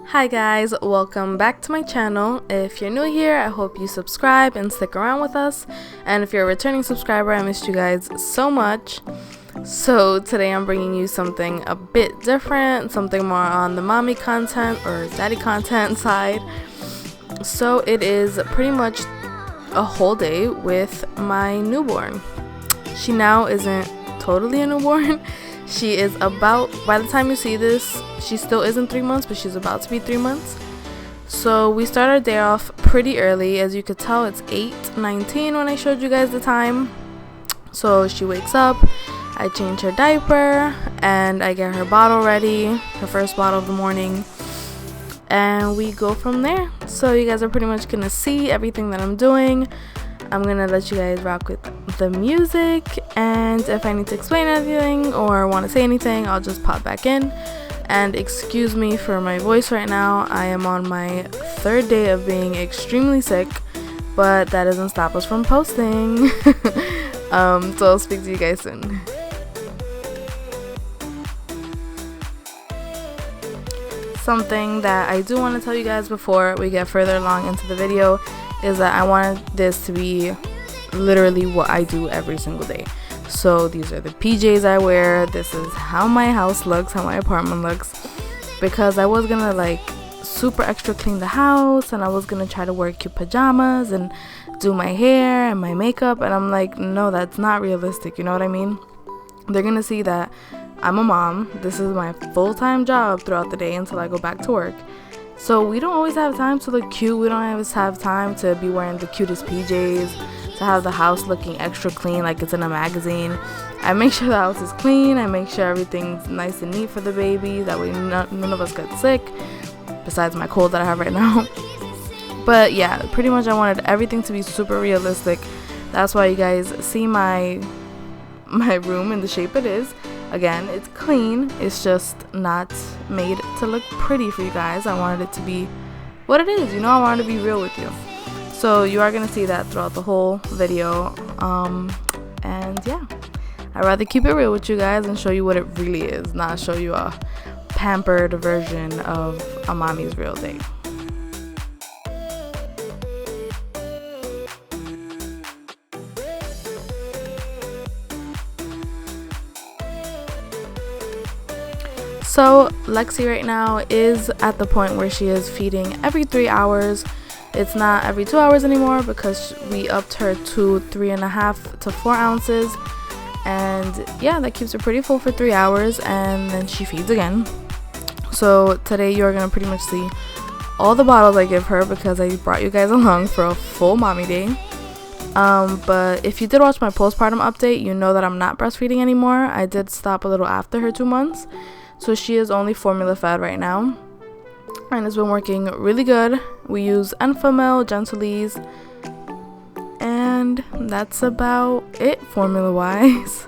Hi guys, welcome back to my channel. If you're new here, I hope you subscribe and stick around with us. And if you're a returning subscriber, I missed you guys so much. So today I'm bringing you something a bit different, something more on the mommy content or daddy content side. So it is pretty much a whole day with my newborn. She now isn't totally a newborn. She is about, by the time you see this, she still isn't 3 months, but she's about to be 3 months. So we start our day off pretty early. As you could tell, it's 8:19 when I showed you guys the time. So she wakes up, I change her diaper, and I get her bottle ready, her first bottle of the morning, and we go from there. So you guys are pretty much gonna see everything that I'm doing. I'm gonna let you guys rock with the music, and if I need to explain anything or want to say anything, I'll just pop back in. And excuse me for my voice right now. I am on my third day of being extremely sick, but that doesn't stop us from posting. So I'll speak to you guys soon. Something that I do want to tell you guys before we get further along into the video is that I wanted this to be literally what I do every single day. So these are the PJs I wear, this is how my house looks, how my apartment looks, because I was gonna like super extra clean the house, and I was gonna try to wear cute pajamas and do my hair and my makeup, and I'm like, no, that's not realistic, you know what I mean? They're gonna see that I'm a mom, this is my full-time job throughout the day until I go back to work. So we don't always have time to look cute, we don't always have time to be wearing the cutest PJs, to have the house looking extra clean like it's in a magazine. I make sure the house is clean, I make sure everything's nice and neat for the baby, that way none of us get sick, besides my cold that I have right now. But yeah, pretty much I wanted everything to be super realistic. That's why you guys see my room in the shape it is. Again, it's clean, it's just not made to look pretty for you guys. I wanted it to be what it is, you know, I wanted to be real with you. So you are going to see that throughout the whole video. And yeah, I'd rather keep it real with you guys and show you what it really is, not show you a pampered version of a mommy's real day. So Lexi right now is at the point where she is feeding every 3 hours. It's not every 2 hours anymore because we upped her to 3.5 to 4 ounces. And yeah, that keeps her pretty full for 3 hours, and then she feeds again. So today you're going to pretty much see all the bottles I give her because I brought you guys along for a full mommy day. But if you did watch my postpartum update, you know that I'm not breastfeeding anymore. I did stop a little after her 2 months. So she is only formula fed right now, and it's been working really good. We use Enfamil, Gentilese, and that's about it formula wise.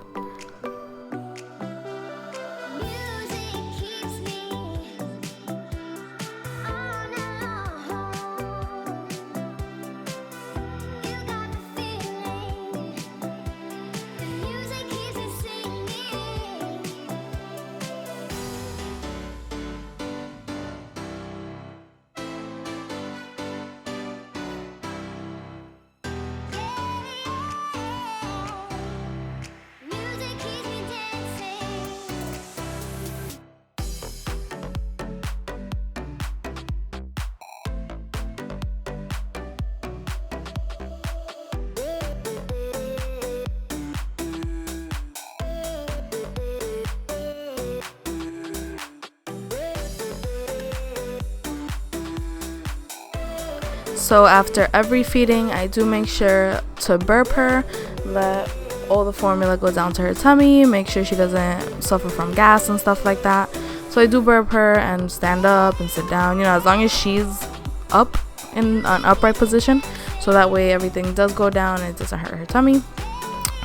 So after every feeding, I do make sure to burp her, let all the formula go down to her tummy, make sure she doesn't suffer from gas and stuff like that. So I do burp her and stand up and sit down, you know, as long as she's up in an upright position, so that way everything does go down and it doesn't hurt her tummy.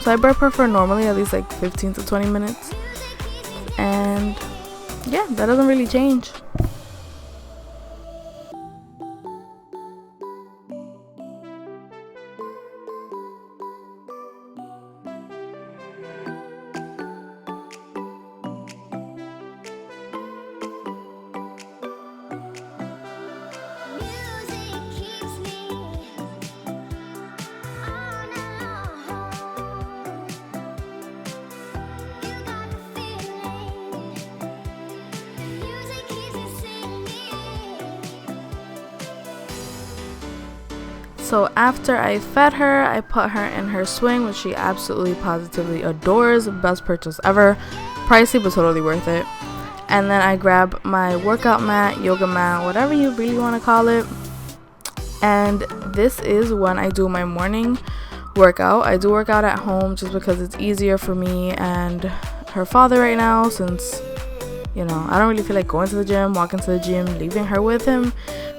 So I burp her for normally at least like 15 to 20 minutes, and yeah, that doesn't really change. So after I fed her, I put her in her swing, which she absolutely positively adores. Best purchase ever. Pricey, but totally worth it. And then I grab my workout mat, yoga mat, whatever you really want to call it. And this is when I do my morning workout. I do work out at home just because it's easier for me and her father right now, since, you know, I don't really feel like going to the gym, walking to the gym, leaving her with him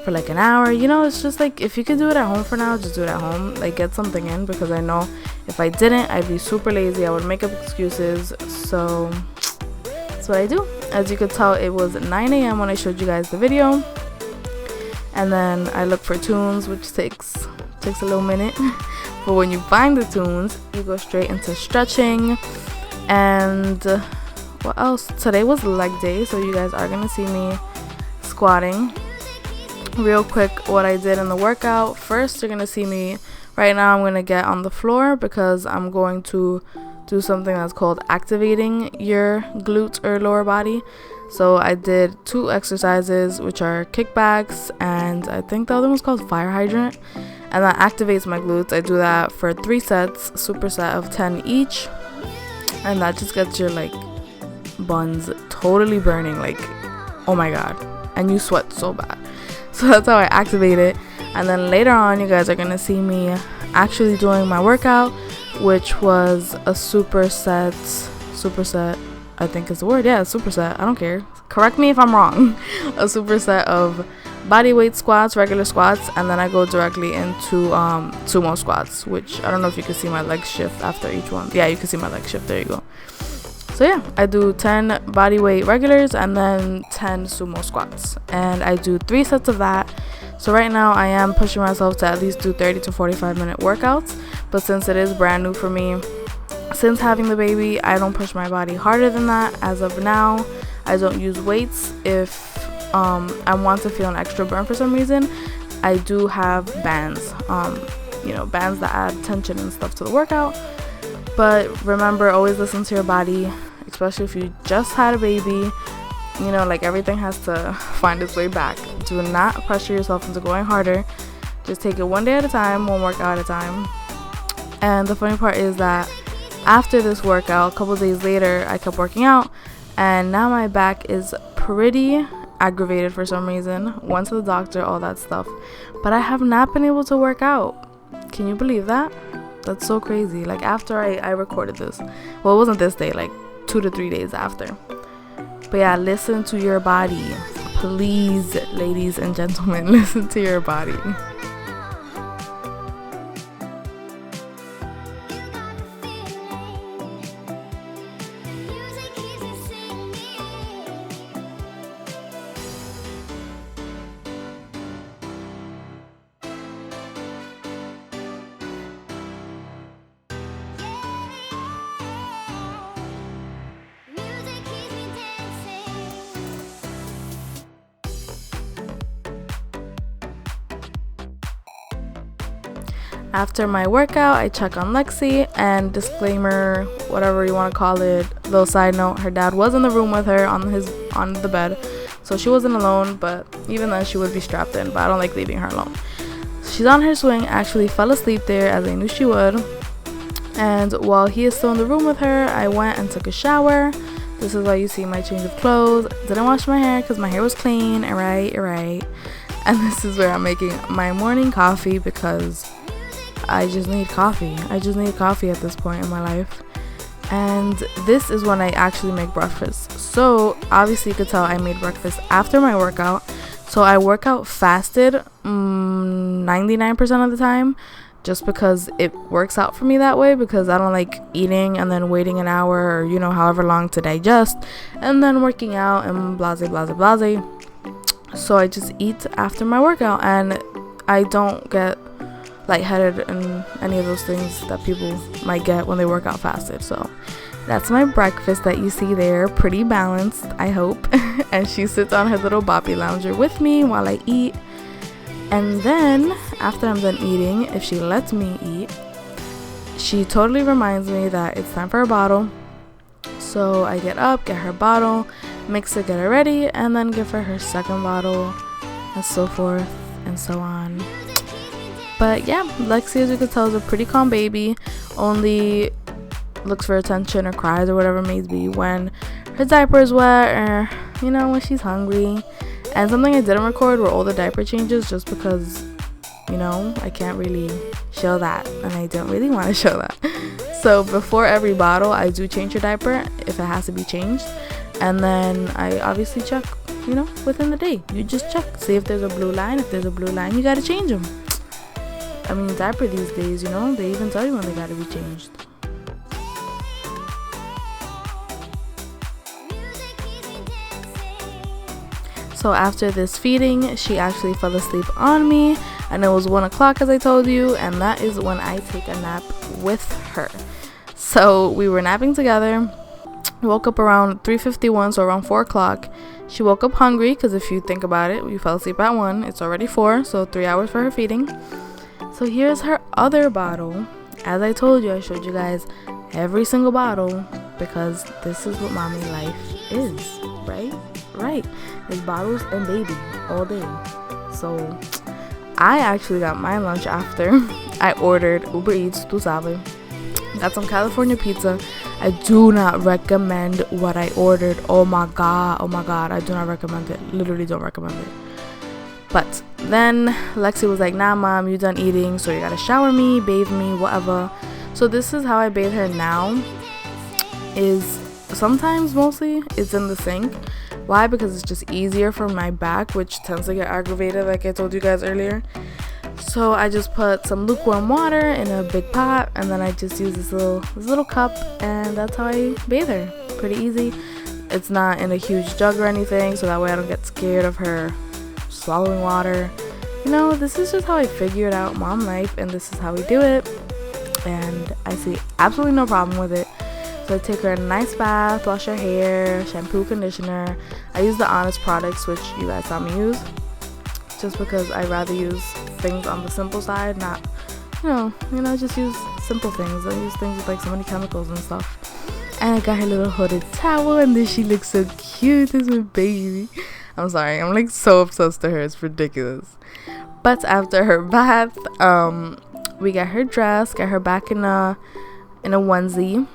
for like an hour. You know, it's just like, if you could do it at home for now, just do it at home. Like, get something in, because I know if I didn't, I'd be super lazy. I would make up excuses. So that's what I do. As you could tell, it was 9 a.m. when I showed you guys the video. And then I look for tunes, which takes a little minute. But when you find the tunes, you go straight into stretching. And what else? Today was leg day, so you guys are gonna see me squatting. Real quick, what I did in the workout. First, you're gonna see me right now. I'm gonna get on the floor because I'm going to do something that's called activating your glutes or lower body. So I did 2 exercises, which are kickbacks, and I think the other one's called fire hydrant, and that activates my glutes. I do that for 3 sets, superset of 10 each, and that just gets your like buns totally burning, like, oh my god, and you sweat so bad. So that's how I activate it. And then later on, you guys are gonna see me actually doing my workout, which was a superset, I think is the word. Yeah, superset. I don't care. Correct me if I'm wrong. A superset of body weight squats, regular squats, and then I go directly into sumo squats, which I don't know if you can see my legs shift after each one. Yeah, you can see my legs shift. There you go. So yeah, I do 10 body weight regulars and then 10 sumo squats, and I do 3 sets of that. So right now I am pushing myself to at least do 30 to 45 minute workouts, but since it is brand new for me, since having the baby, I don't push my body harder than that as of now. I don't use weights. If I want to feel an extra burn for some reason, I do have bands, you know, bands that add tension and stuff to the workout. But remember, always listen to your body, especially if you just had a baby. You know, like, everything has to find its way back. Do not pressure yourself into going harder. Just take it one day at a time, one workout at a time. And the funny part is that after this workout, a couple days later, I kept working out, and now my back is pretty aggravated for some reason. Went to the doctor, all that stuff, but I have not been able to work out. Can you believe that? That's so crazy. Like, after I recorded this, well, it wasn't this day, like 2 to 3 days after. But yeah, listen to your body, please, ladies and gentlemen. Listen to your body. After my workout, I check on Lexi, and disclaimer, whatever you want to call it, little side note, her dad was in the room with her on the bed, so she wasn't alone, but even then she would be strapped in, but I don't like leaving her alone. She's on her swing, actually fell asleep there, as I knew she would, and while he is still in the room with her, I went and took a shower. This is why you see my change of clothes. Didn't wash my hair because my hair was clean, alright. And this is where I'm making my morning coffee, because I just need coffee. I just need coffee at this point in my life. And this is when I actually make breakfast. So obviously you could tell I made breakfast after my workout. So I work out fasted 99% of the time, just because it works out for me that way, because I don't like eating and then waiting an hour or, you know, however long to digest and then working out and blase. So I just eat after my workout, and I don't get lightheaded and any of those things that people might get when they work out fasted. So that's my breakfast that you see there, pretty balanced, I hope. And she sits on her little boppy lounger with me while I eat. And then after I'm done eating, if she lets me eat, she totally reminds me that it's time for a bottle. So I get up, get her bottle, mix it, get her ready, and then give her her second bottle, and so forth and so on. But yeah, Lexi, as you can tell, is a pretty calm baby. Only looks for attention or cries or whatever it may be when her diaper is wet, or you know, when she's hungry. And something I didn't record were all the diaper changes, just because, you know, I can't really show that, and I don't really want to show that. So before every bottle, I do change her diaper if it has to be changed, and then I obviously check, you know, within the day. You just check, see if there's a blue line. If there's a blue line, you gotta change them. I mean, diaper these days, you know, they even tell you when they gotta be changed. So after this feeding, she actually fell asleep on me, and it was 1 o'clock, as I told you, and that is when I take a nap with her. So we were napping together. Woke up around 3:51, so around 4 o'clock. She woke up hungry, because if you think about it, we fell asleep at 1, it's already 4, so 3 hours for her feeding. So here's her other bottle. As I told you, I showed you guys every single bottle, because this is what mommy life is, right? Right, it's bottles and baby all day. So I actually got my lunch after. I ordered Uber Eats, tu sabe. Got some California pizza. I do not recommend what I ordered. Oh my god, I do not recommend it. Literally don't recommend it. But then Lexi was like, nah mom, you done eating, so you gotta shower me, bathe me, whatever. So this is how I bathe her now. Is sometimes, mostly, it's in the sink. Why? Because it's just easier for my back, which tends to get aggravated, like I told you guys earlier. So I just put some lukewarm water in a big pot, and then I just use this little cup, and that's how I bathe her. Pretty easy. It's not in a huge jug or anything, so that way I don't get scared of her swallowing water. You know, this is just how I figured out mom life, and this is how we do it, and I see absolutely no problem with it. So I take her a nice bath, wash her hair, shampoo, conditioner. I use the Honest products, which you guys saw me use, just because I'd rather use things on the simple side, not, you know, just use simple things. I use things with like so many chemicals and stuff. And I got her little hooded towel, and then she looks so cute. This is my baby. I'm sorry, I'm like so obsessed to her, it's ridiculous. But after her bath, we got her dressed, got her back in a onesie.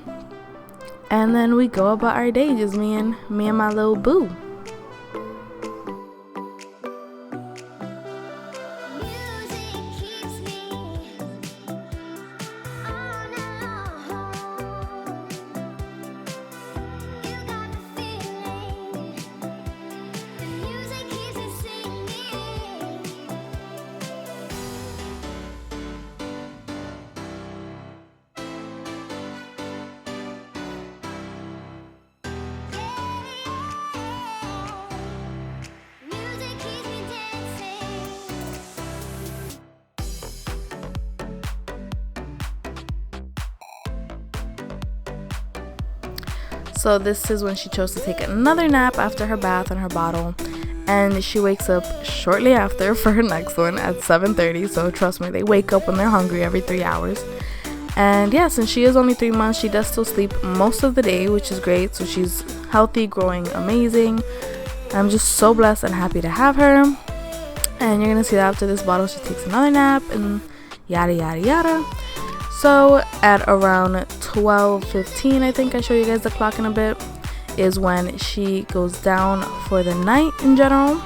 And then we go about our day, just me and my little boo. So this is when she chose to take another nap after her bath and her bottle, and she wakes up shortly after for her next one at 7:30. So trust me, they wake up when they're hungry every 3 hours. And yeah, since she is only 3 months, she does still sleep most of the day, which is great. So she's healthy, growing amazing. I'm just so blessed and happy to have her. And you're gonna see that after this bottle she takes another nap, and yada yada yada. So at around 12:15, I think I show you guys the clock in a bit, is when she goes down for the night in general.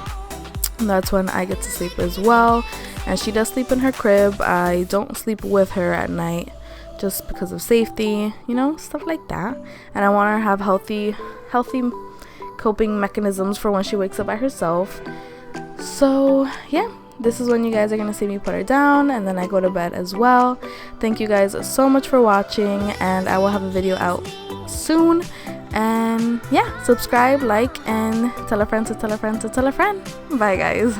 And that's when I get to sleep as well. And she does sleep in her crib. I don't sleep with her at night just because of safety, you know, stuff like that. And I want her to have healthy coping mechanisms for when she wakes up by herself. So yeah, this is when you guys are gonna see me put her down, and then I go to bed as well. Thank you guys so much for watching, and I will have a video out soon. And yeah, subscribe, like, and tell a friend to tell a friend to tell a friend. Bye guys.